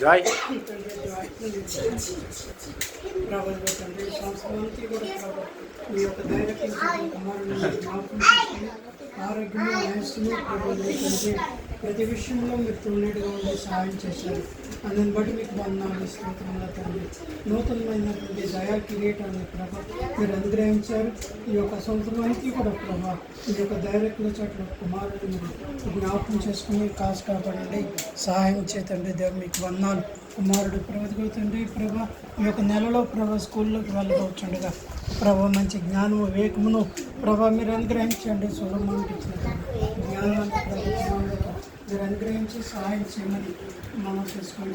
Joy ప్రభావ తండ్రి సంవత్సరానికి కూడా ప్రభావ మీ యొక్క ధైర్యం కుమారుని ఆరోగ్యము వయస్సును ప్రభావ తండ్రి ప్రతి విషయంలో మీరు తోడుగా ఉండి సహాయం చేశారు. అందుని బట్టి మీకు వందనాలు స్తోత్రములు తండ్రి. నూతనమైనటువంటి దయా కిరీటాన్ని ప్రభా మీరు అనుగ్రహించారు. ఈ యొక్క సంవత్సరానికి కూడా ప్రభా ఈ యొక్క ధైర్యకుల చోట్ల కుమారుని మీరు జ్ఞాపకం చేసుకుని కాసు కాపాడండి, సహాయం చేతండి. దేవ మీకు వందనాలు. కుమారుడు ప్రవదిగవుతండి ప్రభా ఈ యొక్క నెలలో ప్రభా స్కూల్లోకి వెళ్ళవచ్చుండగా ప్రభా మంచి జ్ఞానము వివేకమును ప్రభా మీరు అనుగ్రహించండి. సొలొమోనుకి ఇచ్చిన జ్ఞానాన్ని ప్రభా మీరు అనుగ్రహించి సహాయం చేయమని మనం చేసుకొని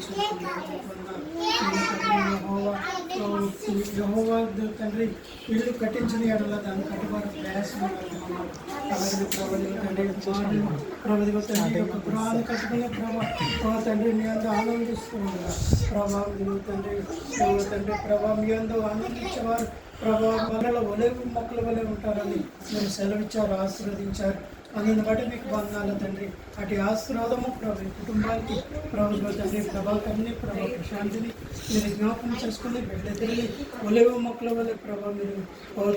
యెహోవా తండ్రి ఇల్లు కట్టించిన ఎడల దాన్ని కట్టుబాటు ప్రయాసం అలాగే ప్రభావిత తండ్రి యొక్క గృహాన్ని కట్టుకునే ప్రభావ తండ్రి మీ అందు ఆనందిస్తూ ఉండగా ప్రభావం తండ్రి ప్రభావ మీ అందు ఆనందించేవారు ప్రభావ వలల ఒలేవు మొక్కల వలె ఉంటారని మీరు సెలవిచ్చారు, ఆశీర్వదించారు. అందుని బట్టి మీకు వందనాలు తండ్రి. అటు ఆశీర్వాదము ప్రభు కుటుంబానికి ప్రభుత్వ తండ్రి ప్రభాకర్ని ప్రభా ప్రశాంతిని మీరు జ్ఞాపకం చేసుకుని బిడ్డెదిరిని ఒలేవు మొక్కల వల్ల ప్రభావ మీరు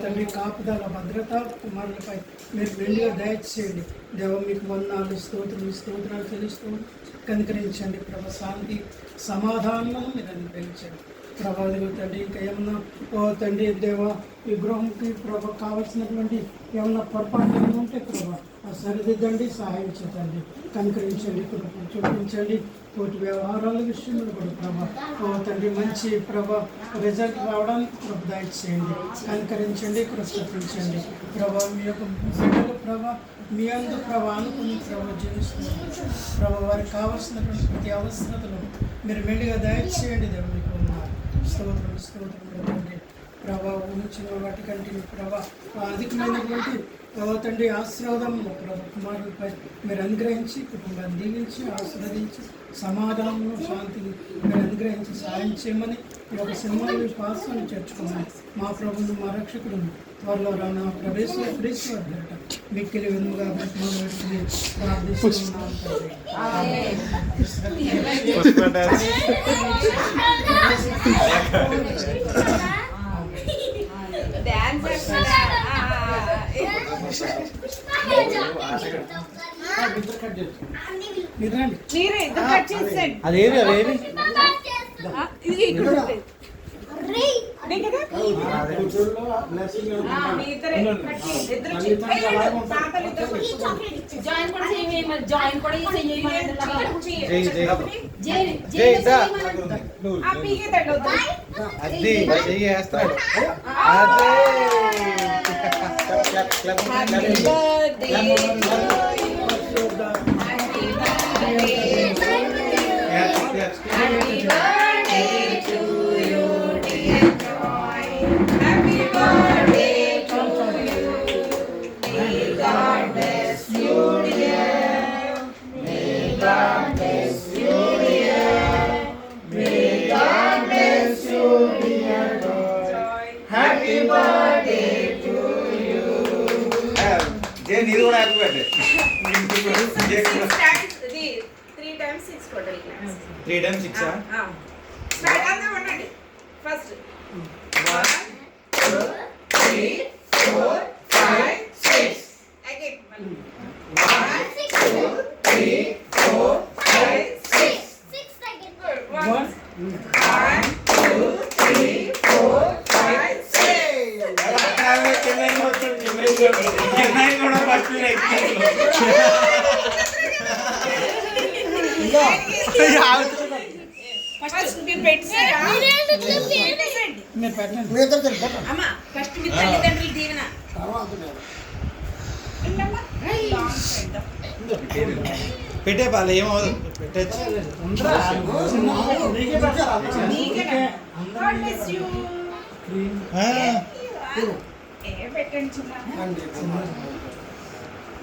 తండ్రి కాపుదల భద్రత కుమారులపై మీరు మెండుగా దయచేయండి. దేవ మీకు వందనాలు స్తోత్రాలు చెల్లిస్తూ కనికరించండి. ప్రభా శాంతి సమాధానం మీరు అనుగ్రహించండి. ప్రభావితం తండ్రి ఇంకా ఏమన్నా తండ్రి దేవ ఈ గృహంకి ప్రభా కావాల్సినటువంటి ఏమన్నా పొరపాటు ఉంటే ప్రభా సరిదిద్దండి, సహాయం చేయండి, కనుకరించండి, చూపించండి. కోటి వ్యవహారాల విషయంలో కూడా ప్రభా తండ్రి మంచి ప్రభా రిజల్ట్ రావడానికి ప్రభు దయచేయండి, కనుకరించండి, కృష్ణించండి. ప్రభా మీ యొక్క బిడ్డలు ప్రభా మీ అందు ప్రభా అనుకుని ప్రభా జీవిస్తున్నారు. ప్రభా వారికి కావాల్సినటువంటి ప్రతి అవసరతలు మీరు మెండుగా దయచేయండి. దేవుడు మీకు ఉన్నారు. స్తోత్రం తండ్రి. ప్రభా ఊహించిన వాటికంటే ప్రభా అధికమైనటువంటి తండ్రి ఆశీర్వాదం ప్రభు కుమారులపై మీరు అనుగ్రహించి కుటుంబాన్ని దీవించి ఆశీర్వదించి సమాధానం శాంతిని మీరు అనుగ్రహించి సాయం చేయమని ఈ యొక్క సినిమాలు పాత్రను చేర్చుకోమని మా ప్రభువును మా రక్షకుడును త్వరలో రానా ప్రవేశించట మిక్కిలి వెనుగా బ్రహ్మని ప్రార్థిస్తున్నాం అదేమి అవేమి అది చేస్తాడు. నీరు కూడా హ్యాపీ 3 times 6 కొట్టాలి. 3 times 6 స్టార్ట్ అవుదాం అనండి. ఫస్ట్ 1 2 3 4 5 6 అగైన్ 1 2 3 4 5 6 అగైన్ 1 2 3 4 5 6 చెన్నై కూడా ఫస్ట్ ఫస్ట్ మీ పెట్టండి. అమ్మా ఫస్ట్ మీ తల్లిదండ్రులు దీవెన పెట్టే పాల ఏమవుతుంది పెట్టచ్చు. పెట్టండి చిన్న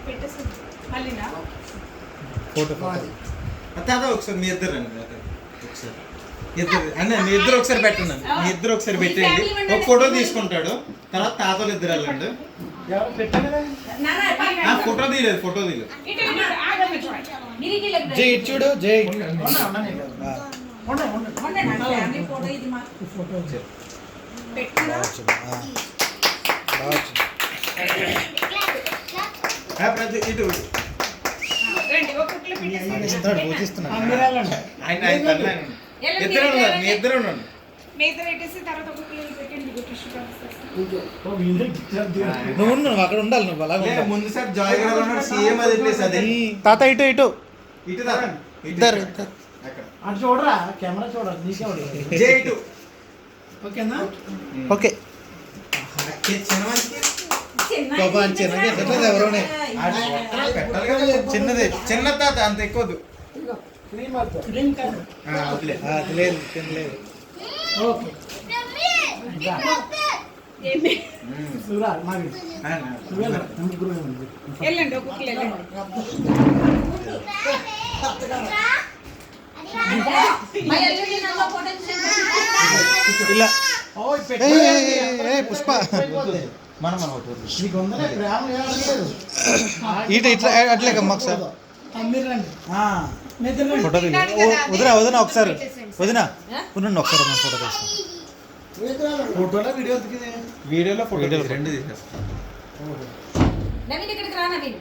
పెట్టేసి మళ్ళీనా ఫోటో తాత ఒకసారి మీ ఇద్దరు రండి ఒకసారి ఇద్దరు అన్న మీ ఇద్దరు ఒకసారి పెట్టండి మీ ఇద్దరు ఒకసారి పెట్టేయండి ఒక ఫోటో తీసుకుంటాడు తర్వాత తాతలు ఇద్దరు వెళ్ళండి ఎవరు పెట్టారు కదా ఫోటో తీయలేదు ఫోటో తీయలేదు జై ఇటు చూడు జై ఫోటో ఇది మా ఫోటో పెట్టుకున్నా ప్రతి ఇటు రండి ఒక్కొక్కరు పెట్టేసి ఇస్తాడు పూజిస్తున్నాడు మీరేళ్ళండి ఆయన ఆయన తల్లి ఆయన. ఇద్దరు ఉన్నారు మీ ఇద్దరు ఉండండి మీద పెట్టేసి తర్వాత ఒక్కొక్కరు పెట్టండి టిష్యూ నువ్వు ఉండు, నువ్వు అక్కడ ఉండాలి నువ్వు అలాగే ఉండాలి. ముందు సార్ జాయ్ గారు ఉన్నాడు సేమ్ అదే ప్లేస్ అదే తాత ఇటు ఇటు ఇటు తాత ఇద్దరు అక్కడ అటు చూడరా కెమెరా చూడరా నీకే జై ఇటు ఓకేనా ఓకే చిన్నవానికి బాబా అని చిన్నగా ఎట్లా ఎవరోనే పెట్టాలి కదా చిన్నదే చిన్న తాత అంత ఎక్కువదు క్రీమ్ కలర్ వదిలే అది లేదు తినలేదు ఓకే చూరా మాది ముగ్గురు వెళ్ళండి ఒక్కొక్కరు వెళ్ళండి ఇలా ఓయ్ పుష్ప మనం మనం ఒకటి నీకు ఉందనే ప్రేమ లేదు ఇటు ఇట్లా అట్లే కమ్మా ఒకసారి మీరు రండి నిద్ర ఫోటో తీయ వదినా వదినా ఒకసారి వదినా ఉండండి ఒకసారి మనం ఫోటో తీస్తాం ఫోటోలో వీడియో దిగింది వీడియోలో ఫోటో వీడియోలో రెండు తీసేస్తాం నవీన్ ఇక్కడికి రా నవీన్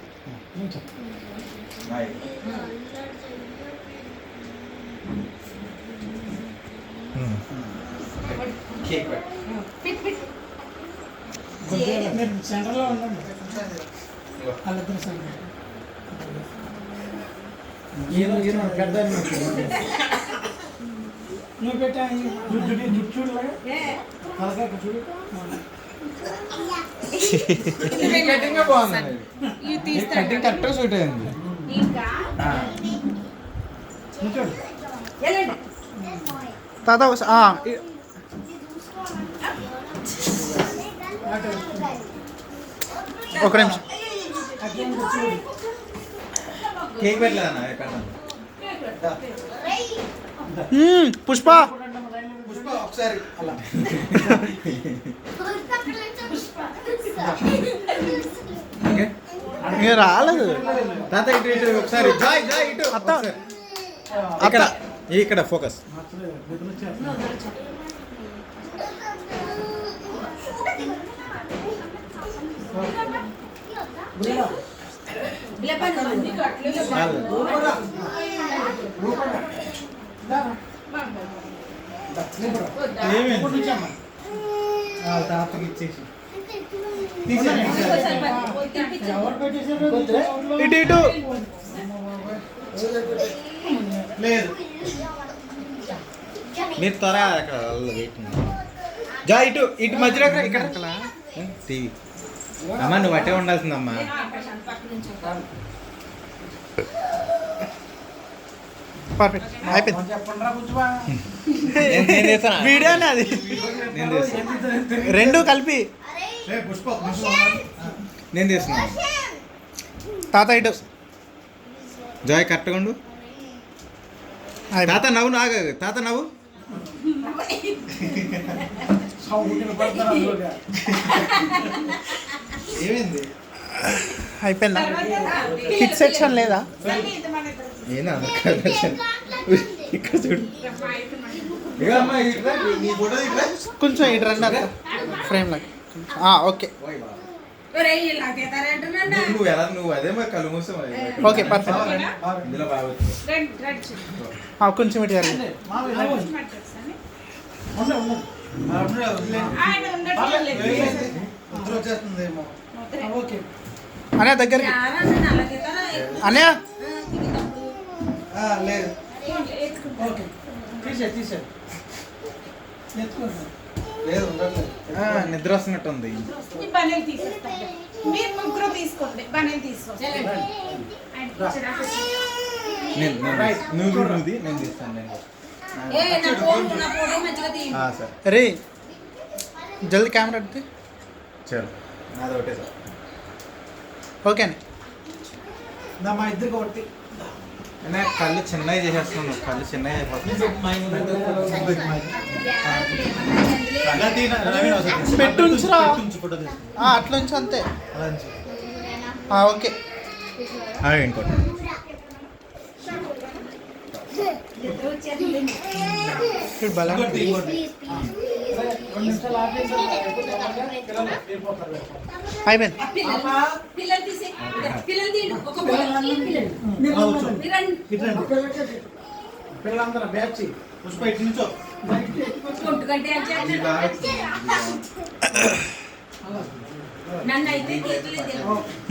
కేక్ పిట్ పిట్ మీరు సెంటర్లో ఉండండి వాళ్ళిద్దరు సెంటర్ ఈయన పెద్ద నువ్వు పెట్టా జుట్టు చూడలే తలకాయ చూడు కటింగ్ బాగుంది ఇది తీస్తాను కటింగ్ కరెక్ట్గా సూట్ అయింది ఇంకా నువ్వు చూడు వెళ్ళండి తాత ఒక నిమిషం అట్లా చూడు కేక్ పెట్టలేదన్నా పెట్టాను పుష్ప పుష్ప ఒకసారి అలా ఓకే ఇంకా రాలేదు తాత ఇటు ఇటు ఒకసారి జాయ్ జాయ్ ఇటు అత్త. ఒకసారి. ఇక్కడ ఇక్కడ ఫోకస్ ఏమైంది తాతకి ఇచ్చేసి ఎవరు పెట్టేసారు ఇటు ఇటు లేదు మీరు త్వర అక్కడ వెయిట్ జా ఇటు ఇటు మధ్యలో ఇక్కడ టీవీ అమ్మా నువ్వు అట్టే ఉండాల్సిందమ్మా పర్ఫెక్ట్ అయిపోయింది చెప్పండి రా బుజ్జువా నేను చేస్తాను వీడియోనే అది నేను చేస్తాను రెండు కలిపి నేను చేస్తున్నాను తాత ఇటు జాయ్ కరెక్ట్గా ఉండు తాత నవ్వు నాగ తాత నవ్వు ఏమైంది అయిపోయిందా కిట్ సెక్షన్ లేదా ఏనా ఇక్కడ చూడు ఇక అమ్మా ఇట్లా నీ ఫోటో ఇట్లా కొంచెం ఇటు రండి అక్క ఫ్రేమ్ లాగా ఓకే నువ్వు ఎలా నువ్వు అదే మరి కళ్ళు మూసావు ఓకే పర్ఫెక్ట్ ఇందులో బాగా వచ్చింది కొంచెం ఇటు జరగండి ముద్ర వచ్చేస్తుందేమో ఓకే అనే దగ్గరికి అనే లేదు ఓకే తీసే ఎత్తుకోండి లేదు ఉండట్లేదు నిద్ర వస్తున్నట్టుంది బనేలు తీసేస్తాను మీరు ముగ్గురు తీసుకోండి బనేలు తీసుకోండి నువ్వు కూడా నువ్వుది నేను తీస్తాను నేను సార్ రే జల్దీ కెమెరా పెడితే చలో నాది ఒకటే సార్ ఓకే అండి మా ఇద్దరికి ఒకటి అన్న కళ్ళు చిన్నవి చేసేస్తున్నాను, కళ్ళు చిన్నవి అయిపోతుంది. పెట్టుంచురా. ఫోటో తీసుకో. అట్లా ఉంచు అంతే. అలా ఉంచు. ఓకే. ఇంకోటి చూడు బలం. ఇంకోటి ఇంకోటి. 2 నిమిషాలు ఆపేసి పిల్లలు వెళ్ళిపోతారు. అయిపోయింది. పిల్లలు తీసి పిల్లలు తీయండి. ఒక పిల్లలు పిల్లలందరూ బ్యాచ్ పుష్ప ఇటు నుంచో. ఒంటిగంట నన్ను అయితే తీయట్లేదు.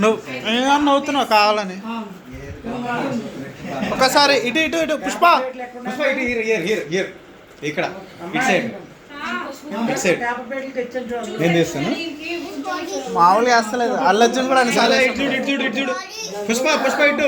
నువ్వు ఏమన్నా నవ్వుతున్నావు కావాలని. ఒకసారి ఇటు ఇటు ఇటు పుష్ప. పుష్ప ఇటు హియర్ ఇక్కడ ఇటు సైడ్ ఇటు సైడ్ పేపర్ ప్లేట్లు తెచ్చాను చూడండి. నేను తీస్తాను. మామూలుగా వేస్తలేదు. అల్లర్జున్ కూడా అన్ని ఇటు చూడు పుష్ప ఇటు